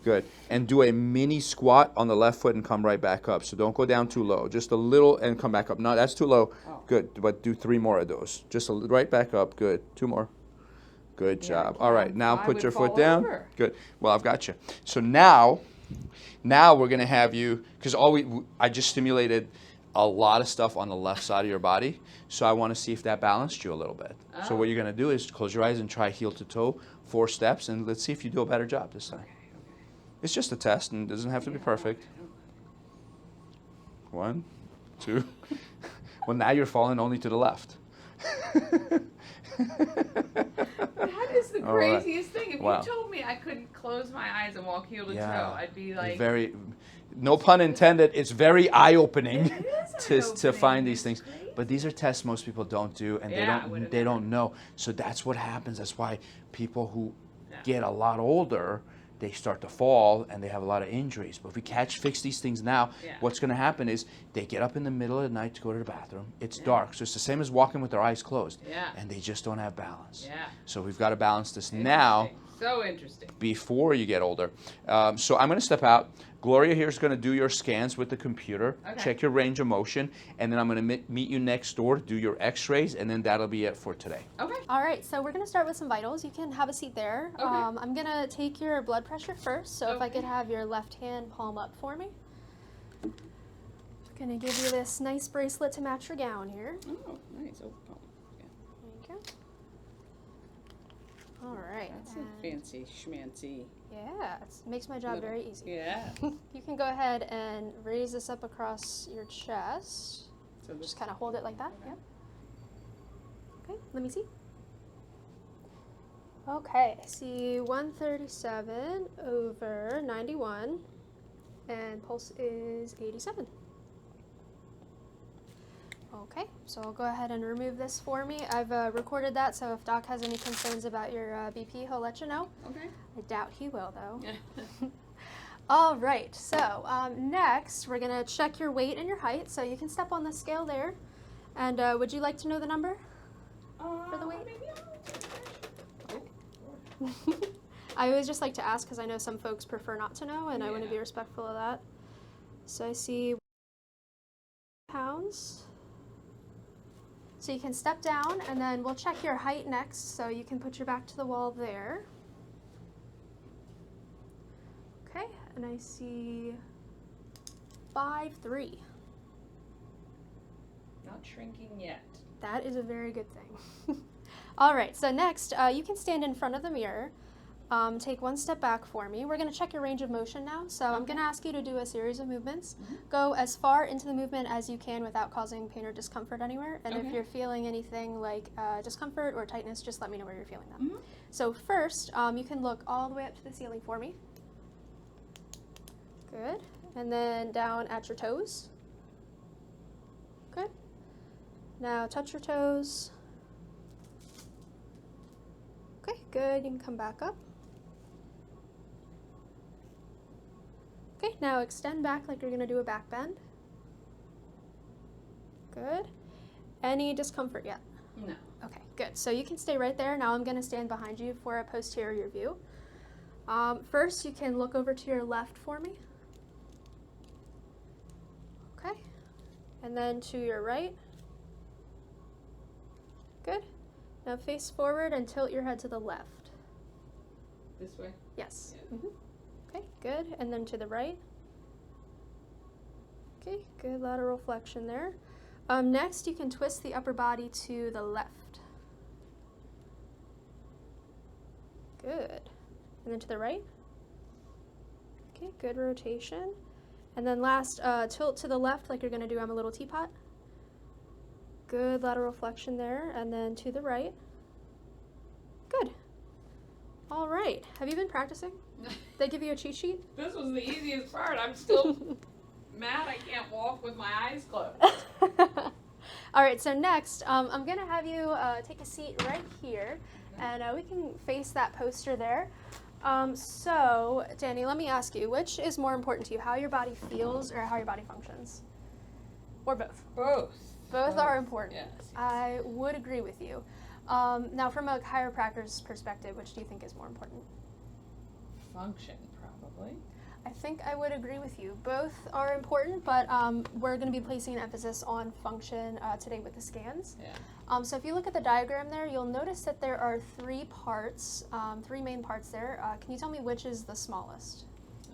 Good. And do a mini squat on the left foot and come right back up. So don't go down too low. Just a little and come back up. No, that's too low. Oh. Good. But do 3 more of those. Just right back up. Good. 2 more. Good job. All right. Now I put would your foot fall down. over. Good. Well, I've got you. So now we're going to have you, because I just stimulated a lot of stuff on the left side of your body. So I want to see if that balanced you a little bit. So what you're going to do is close your eyes and try heel to toe, 4 steps, and let's see if you do a better job this time. Okay. It's just a test, and it doesn't have to be perfect. Okay. 1, 2. Well, now you're falling only to the left. That is the All right. craziest thing. If Wow. you told me I couldn't close my eyes and walk heel to toe, I'd be like, very, no pun intended. It's very eye-opening It is to eye-opening. find these It's things. great. But these are tests most people don't do, and Yeah, I would've they never. don't know. So that's what happens. That's why people who Yeah. get a lot older, they start to fall and they have a lot of injuries. But if we fix these things now, Yeah. what's going to happen is they get up in the middle of the night to go to the bathroom. It's Yeah. dark, so it's the same as walking with their eyes closed. Yeah. And they just don't have balance. Yeah. So we've got to balance this now Interesting. So interesting. before you get older. So I'm going to step out. Gloria here is going to do your scans with the computer, Okay. check your range of motion, and then I'm going to meet you next door to do your x-rays, and then that'll be it for today. Okay. All right, so we're going to start with some vitals. You can have a seat there. Okay. I'm going to take your blood pressure first, so if I Okay. could have your left hand palm up for me. I'm going to give you this nice bracelet to match your gown here. Oh, nice. Oh, yeah. Thank you. All right. That's a and- fancy schmancy. Yeah, it makes my job very easy. Yeah. You can go ahead and raise this up across your chest. So this Just kind of hold it like that. Okay. Yep. Okay, let me see. Okay, I see 137 over 91, and pulse is 87. Okay, so I'll go ahead and remove this for me. I've recorded that, so if Doc has any concerns about your BP, he'll let you know. Okay. I doubt he will, though. All right, so next we're going to check your weight and your height. So you can step on the scale there. And would you like to know the number for the weight? I always just like to ask because I know some folks prefer not to know, and I want to be Yeah. respectful of that. So I see pounds. So you can step down, and then we'll check your height next. So you can put your back to the wall there. Okay, and I see 5'3". Not shrinking yet. That is a very good thing. All right, so next, you can stand in front of the mirror. Take one step back for me. We're going to check your range of motion now. So I'm going to ask you to do a series of movements. Go as far into the movement as you can without causing pain or discomfort anywhere. And if Okay. you're feeling anything like discomfort or tightness, just let me know where you're feeling that. So first, you can look all the way up to the ceiling for me. Good. And then down at your toes. Good. Now touch your toes. Okay, good. You can come back up. Okay, now extend back like you're going to do a back bend. Good. Any discomfort yet? No. Okay, good. So you can stay right there. Now I'm going to stand behind you for a posterior view. First, you can look over to your left for me. Okay. And then to your right. Good. Now face forward and tilt your head to the left. This way? Yes. Yeah. Okay, good. And then to the right. Okay, good lateral flexion there. Next, you can twist the upper body to the left. Good. And then to the right. Okay, good rotation. And then last, tilt to the left like you're going to do I'm a little teapot. Good lateral flexion there. And then to the right. Good. All right. Have you been practicing? They give you a cheat sheet? This was the easiest part. I'm still mad I can't walk with my eyes closed. All right, so next, I'm going to have you take a seat right here, and we can face that poster there. So, Dani, let me ask you, which is more important to you, how your body feels or how your body functions? Or both? Both. Both are important. Yes. I would agree with you. Now, from a chiropractor's perspective, which do you think is more important? Function, probably. I think I would agree with you. Both are important, but we're going to be placing an emphasis on function today with the scans. Yeah. So if you look at the diagram there, you'll notice that there are three parts, three main parts there. Can you tell me which is the smallest?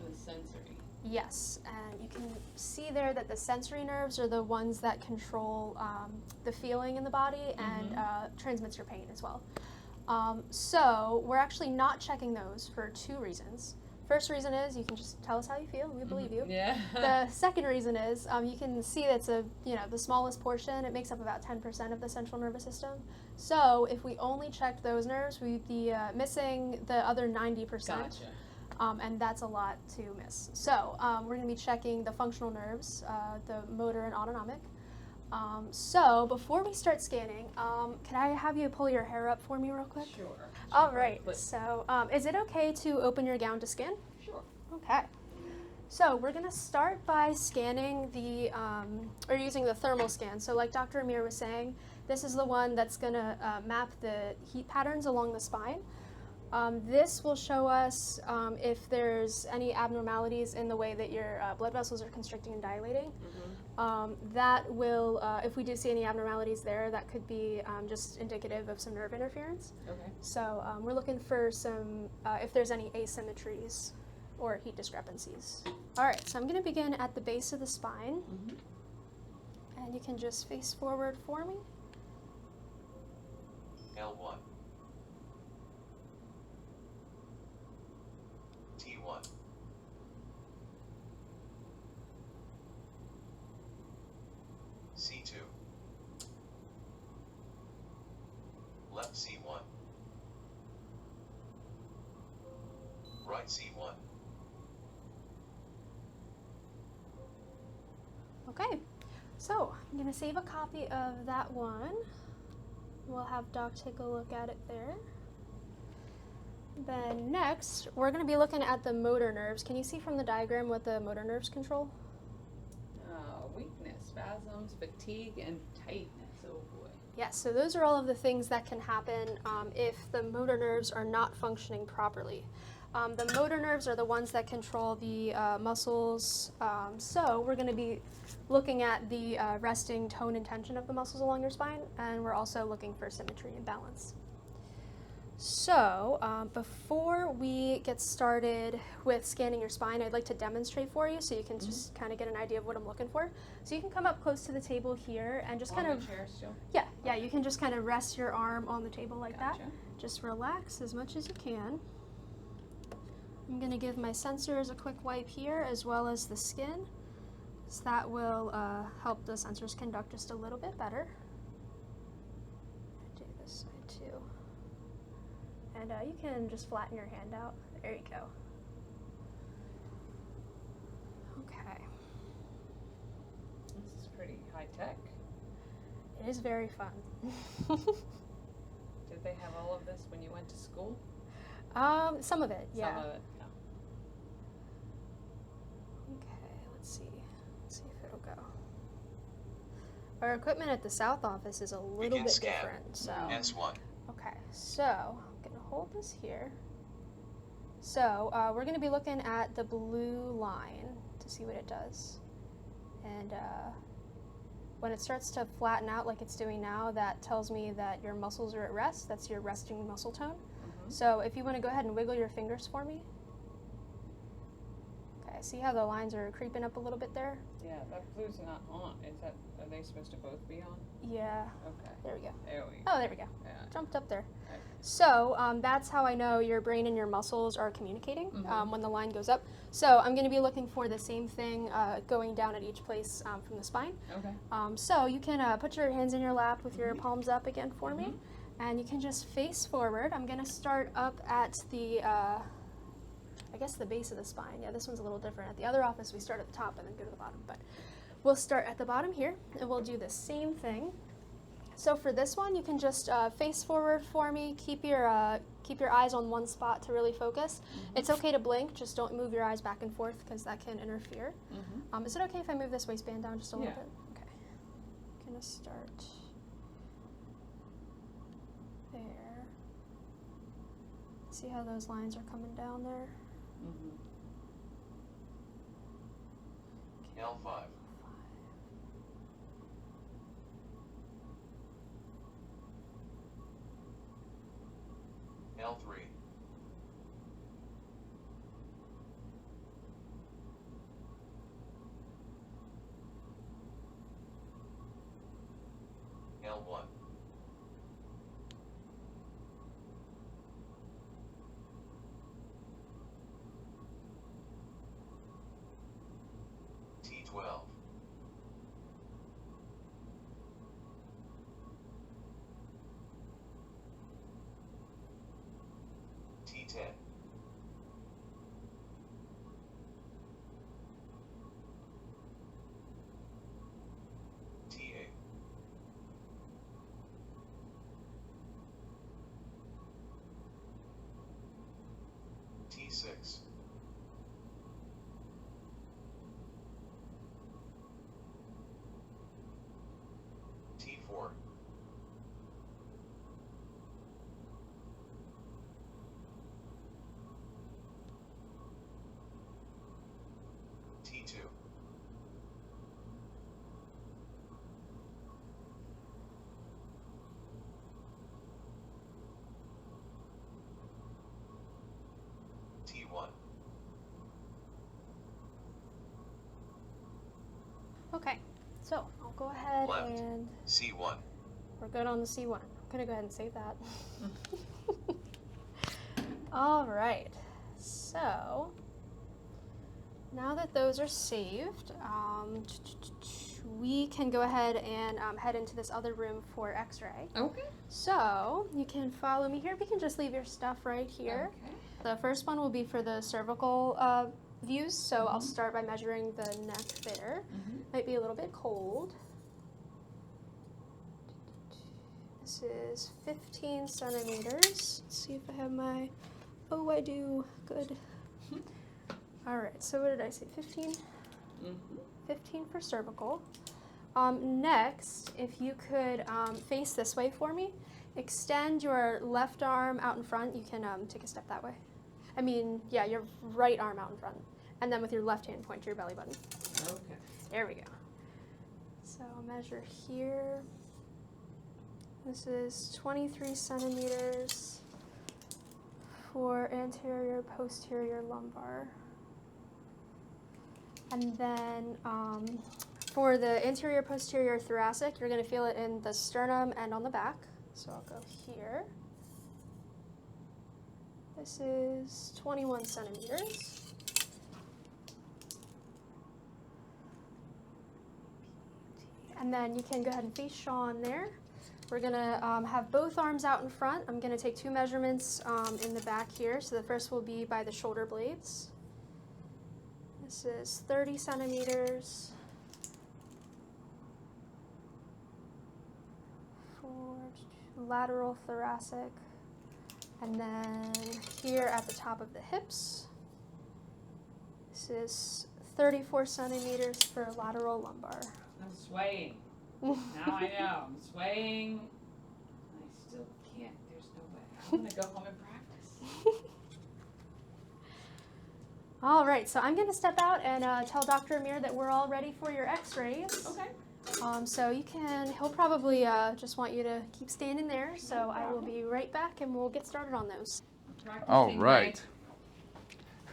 The sensory. Yes, and you can see there that the sensory nerves are the ones that control the feeling in the body and transmits your pain as well. So we're actually not checking those for two reasons. First reason is you can just tell us how you feel, and we believe you. Yeah. The second reason is you can see that's the smallest portion. It makes up about 10% of the central nervous system. So if we only checked those nerves, we'd be missing the other 90%. Gotcha. And that's a lot to miss. So we're going to be checking the functional nerves, the motor and autonomic. So before we start scanning, can I have you pull your hair up for me real quick? Sure. All right. So is it okay to open your gown to scan? Sure. Okay. So we're going to start by scanning or using the thermal scan. So like Dr. Amir was saying, this is the one that's going to map the heat patterns along the spine. This will show us if there's any abnormalities in the way that your blood vessels are constricting and dilating. That will, if we do see any abnormalities there, that could be just indicative of some nerve interference. Okay. So we're looking for some, if there's any asymmetries or heat discrepancies. All right, so I'm going to begin at the base of the spine. And you can just face forward for me. L1 T1 C2 Left C1 Right C1 Okay, so I'm going to save a copy of that one. We'll have Doc take a look at it there. Then next, we're going to be looking at the motor nerves. Can you see from the diagram what the motor nerves control? Weakness, spasms, fatigue, and tightness. Oh boy. Yes, so those are all of the things that can happen if the motor nerves are not functioning properly. The motor nerves are the ones that control the muscles. So we're going to be looking at the resting tone and tension of the muscles along your spine, and we're also looking for symmetry and balance. So before we get started with scanning your spine, I'd like to demonstrate for you so you can just kind of get an idea of what I'm looking for. So you can come up close to the table here and just kind of, chair still? yeah, you can just kind of rest your arm on the table like that. Gotcha. Just relax as much as you can. I'm going to give my sensors a quick wipe here as well as the skin. So that will help the sensors conduct just a little bit better. Do this side too. And you can just flatten your hand out. There you go. Okay. This is pretty high tech. It is very fun. Did they have all of this when you went to school? Some of it, yeah. Some of it, yeah. Okay, let's see. Let's see if it'll go. Our equipment at the South office is a little Begin bit scan. different, so. S1 Okay, so I'm gonna hold this here. So we're gonna be looking at the blue line to see what it does. And when it starts to flatten out like it's doing now, that tells me that your muscles are at rest. That's your resting muscle tone. So if you want to go ahead and wiggle your fingers for me. Okay, see how the lines are creeping up a little bit there? Yeah, that blue's not on. Are they supposed to both be on? Yeah, Okay. there we go. There we go. Oh, there we go. Yeah. Jumped up there. Okay. So that's how I know your brain and your muscles are communicating when the line goes up. So I'm going to be looking for the same thing going down at each place from the spine. Okay. So you can put your hands in your lap with your palms up again for me. And you can just face forward. I'm going to start up at the, I guess the base of the spine. Yeah, this one's a little different. At the other office, we start at the top and then go to the bottom. But we'll start at the bottom here, and we'll do the same thing. So for this one, you can just face forward for me. Keep your eyes on one spot to really focus. It's okay to blink. Just don't move your eyes back and forth because that can interfere. Is it okay if I move this waistband down just a little bit? Okay. I'm going to start there. See how those lines are coming down there? L5 L3 L1 L2 T10. T8. T6. T4. T2. T1. Okay, so I'll go ahead Left. and C1. we're good on the C1. I'm gonna go ahead and save that. All right, so now that those are saved, we can go ahead and head into this other room for x-ray. Okay. So you can follow me here. We can just leave your stuff right here. Okay. The first one will be for the cervical views, so I'll start by measuring the neck there. Might be a little bit cold. This is 15 centimeters. Let's see if I have my, oh I do, good. All right, so what did I say, 15? 15 for cervical. Next, if you could face this way for me, extend your left arm out in front. You can take a step that way. I mean, yeah, your right arm out in front. And then with your left hand, point to your belly button. Okay. There we go. So I'll measure here. This is 23 centimeters for anterior, posterior, lumbar. And then for the anterior, posterior, thoracic, you're going to feel it in the sternum and on the back. So I'll go here. This is 21 centimeters. And then you can go ahead and face Sean there. We're gonna have both arms out in front. I'm gonna take two measurements in the back here. So the first will be by the shoulder blades. This is 30 centimeters. For lateral thoracic. And then here at the top of the hips. This is 34 centimeters for lateral lumbar. I'm swaying. Now I know. I'm swaying. I still can't. There's no way. I'm going to go home and practice. All right, so I'm going to step out and tell Dr. Amir that we're all ready for your x-rays. Okay. So you can, he'll probably just want you to keep standing there. So I will be right back and we'll get started on those. All right.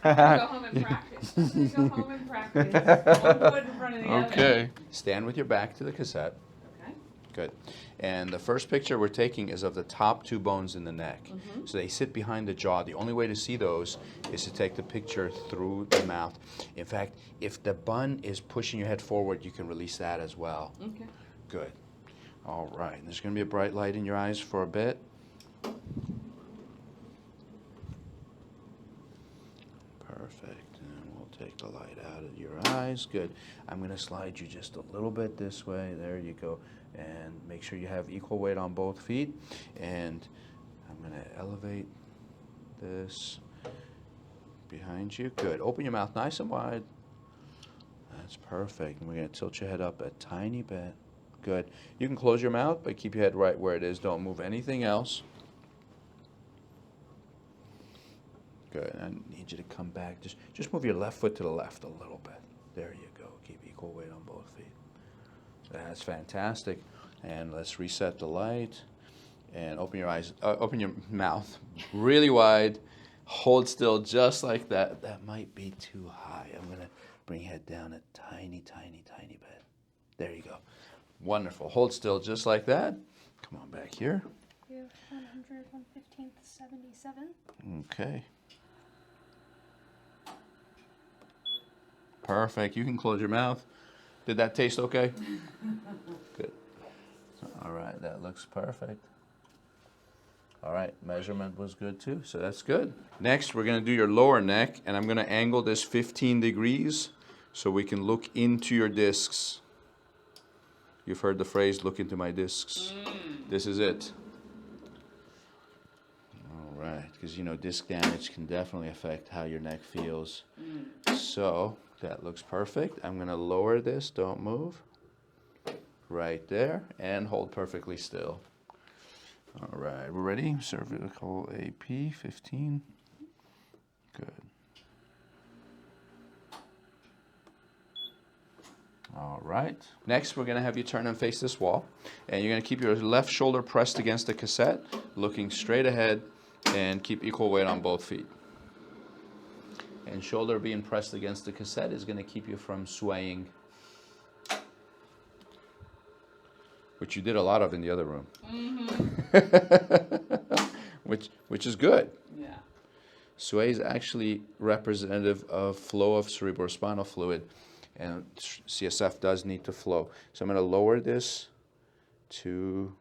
I'm going to go home and practice. I'm going to go home and practice. One foot in front of the other. Okay. Stand with your back to the cassette. Okay. Good. And the first picture we're taking is of the top two bones in the neck. So they sit behind the jaw. The only way to see those is to take the picture through the mouth. In fact, if the bun is pushing your head forward, you can release that as well. Okay. Good. All right. There's going to be a bright light in your eyes for a bit. Perfect. And we'll take the light out of your eyes. Good. I'm going to slide you just a little bit this way. There you go. And make sure you have equal weight on both feet. And I'm going to elevate this behind you. Good. Open your mouth nice and wide. That's perfect. And we're going to tilt your head up a tiny bit. Good. You can close your mouth, but keep your head right where it is. Don't move anything else. Good. I need you to come back. Just move your left foot to the left a little bit. There you go. Keep equal weight on both feet. That's fantastic. And let's reset the light. And open your eyes. Open your mouth really wide. Hold still just like that. That might be too high. I'm going to bring your head down a tiny, tiny, tiny bit. There you go. Wonderful. Hold still just like that. Come on back here. You have 100, 115, 77. Okay. Perfect. You can close your mouth. Did that taste okay? Good. All right. That looks perfect. All right, measurement was good too, so that's good. Next, we're gonna do your lower neck, and I'm gonna angle this 15 degrees so we can look into your discs. You've heard the phrase, look into my discs. This is it. All right, because you know disc damage can definitely affect how your neck feels. So that looks perfect. I'm gonna lower this, don't move. Right there, and hold perfectly still. All right, we're ready. Cervical AP 15. Good. All right. Next, we're going to have you turn and face this wall. And you're going to keep your left shoulder pressed against the cassette, looking straight ahead, and keep equal weight on both feet. And shoulder being pressed against the cassette is going to keep you from swaying, which you did a lot of in the other room. which is good. Yeah. Sway is actually representative of flow of cerebrospinal fluid, and CSF does need to flow. So I'm going to lower this to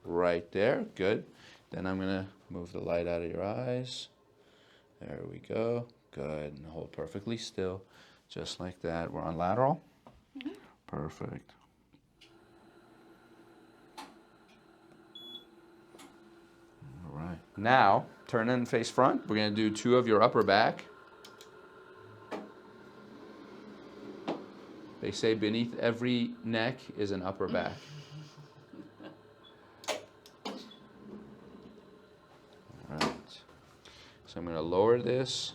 right there. Good. Then I'm going to move the light out of your eyes. There we go. Good. And hold perfectly still, just like that. We're on lateral. Perfect. All right. Now, turn and face front. We're going to do 2 of your upper back. They say beneath every neck is an upper back. All right. So I'm going to lower this.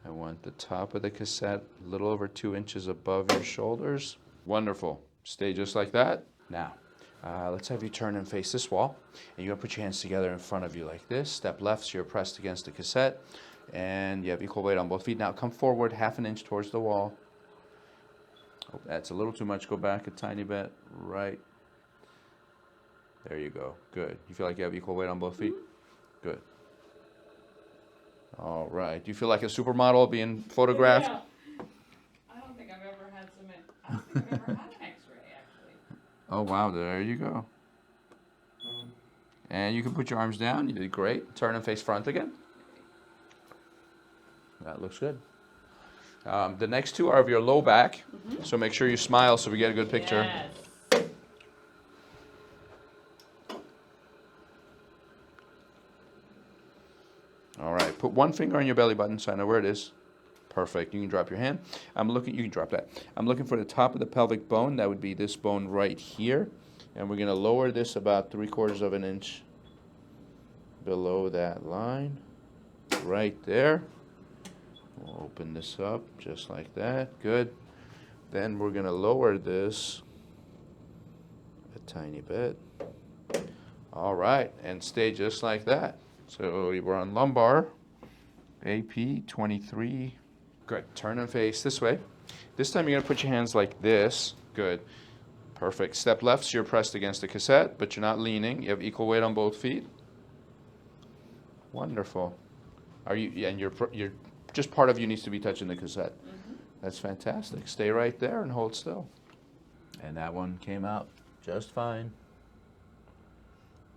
I want the top of the cassette a little over 2 inches above your shoulders. Wonderful. Stay just like that. Now, let's have you turn and face this wall. And you're going to put your hands together in front of you like this. Step left so you're pressed against the cassette. And you have equal weight on both feet. Now come forward 1/2 inch towards the wall. Oh, that's a little too much. Go back a tiny bit. Right. There you go. Good. You feel like you have equal weight on both feet? Good. All right. Do you feel like a supermodel being photographed? Yeah. I don't think I've ever had I don't think I've ever had an X-ray, actually. Oh, wow. There you go. And you can put your arms down. You did great. Turn and face front again. That looks good. The next 2 are of your low back, so make sure you smile so we get a good picture. Yes. All right, put 1 finger on your belly button so I know where it is. Perfect. You can drop your hand. You can drop that. I'm looking for the top of the pelvic bone. That would be this bone right here. And we're going to lower this about 3/4 of an inch below that line. Right there. We'll open this up just like that. Good. Then we're going to lower this a tiny bit. All right, and stay just like that. So we're on lumbar, AP 23. Good. Turn and face this way. This time you're going to put your hands like this. Good. Perfect. Step left so you're pressed against the cassette, but you're not leaning. You have equal weight on both feet. Wonderful. Are you? Yeah, and you're just part of you needs to be touching the cassette. That's fantastic. Stay right there and hold still. And that one came out just fine.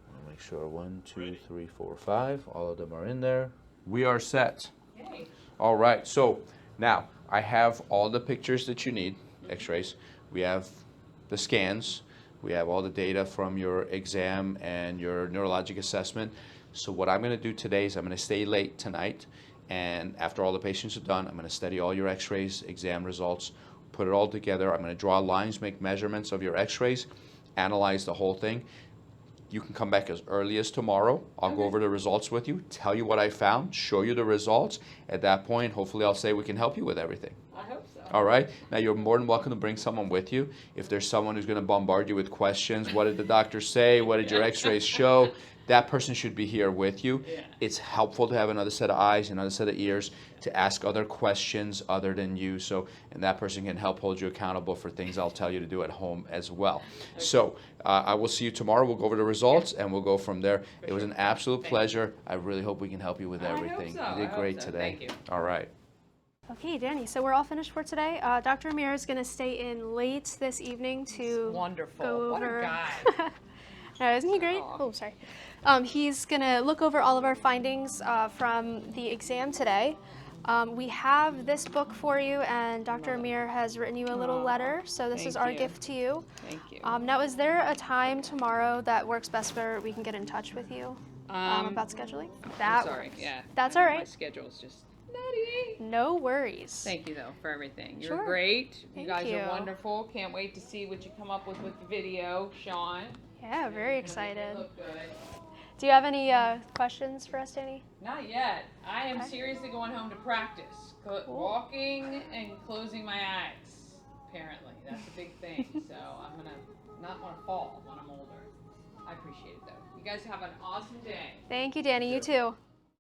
I'll make sure 1, 2, 3, 4, 5. All of them are in there. We are set. Yay. All right. So now I have all the pictures that you need, X-rays. We have the scans. We have all the data from your exam and your neurologic assessment. So what I'm going to do today is I'm going to stay late tonight, and after all the patients are done, I'm going to study all your X-rays, exam results, put it all together. I'm going to draw lines, make measurements of your X-rays, analyze the whole thing. You can come back as early as tomorrow. I'll go over the results with you, tell you what I found, show you the results. At that point, hopefully I'll say we can help you with everything. I hope so. All right. Now, you're more than welcome to bring someone with you. If there's someone who's going to bombard you with questions, what did the doctor say? What did your X-rays show? That person should be here with you. Yeah. It's helpful to have another set of eyes, another set of ears to ask other questions other than you. So, and that person can help hold you accountable for things I'll tell you to do at home as well. Okay. So, I will see you tomorrow. We'll go over the results and we'll go from there. It was an absolute pleasure. I really hope we can help you with everything. I hope so. You did great today. Thank you. All right. Okay, Dani, so we're all finished for today. Dr. Amir is going to stay in late this evening to Wonderful. go What over a guy. Isn't he great? Aw. Oh, sorry. He's gonna look over all of our findings from the exam today. We have this book for you, and Dr. Amir has written you a little Aw, letter, so this is thank our you. gift to you. Thank you. Now, is there a time tomorrow that works best where we can get in touch with you about scheduling? That sorry. works. Yeah. That's I all know My right. schedule's just nutty. No worries. Thank you though for everything. You're Sure. great. You Thank guys you. are wonderful. Can't wait to see what you come up with the video, Sean. Yeah, very You're gonna make it excited. look good. Do you have any questions for us, Dani? Not yet. I am Okay. seriously going home to practice. Walking and closing my eyes. Apparently, that's a big thing. So I'm gonna not want to fall when I'm older. I appreciate it though. You guys have an awesome day. Thank you, Dani. You too.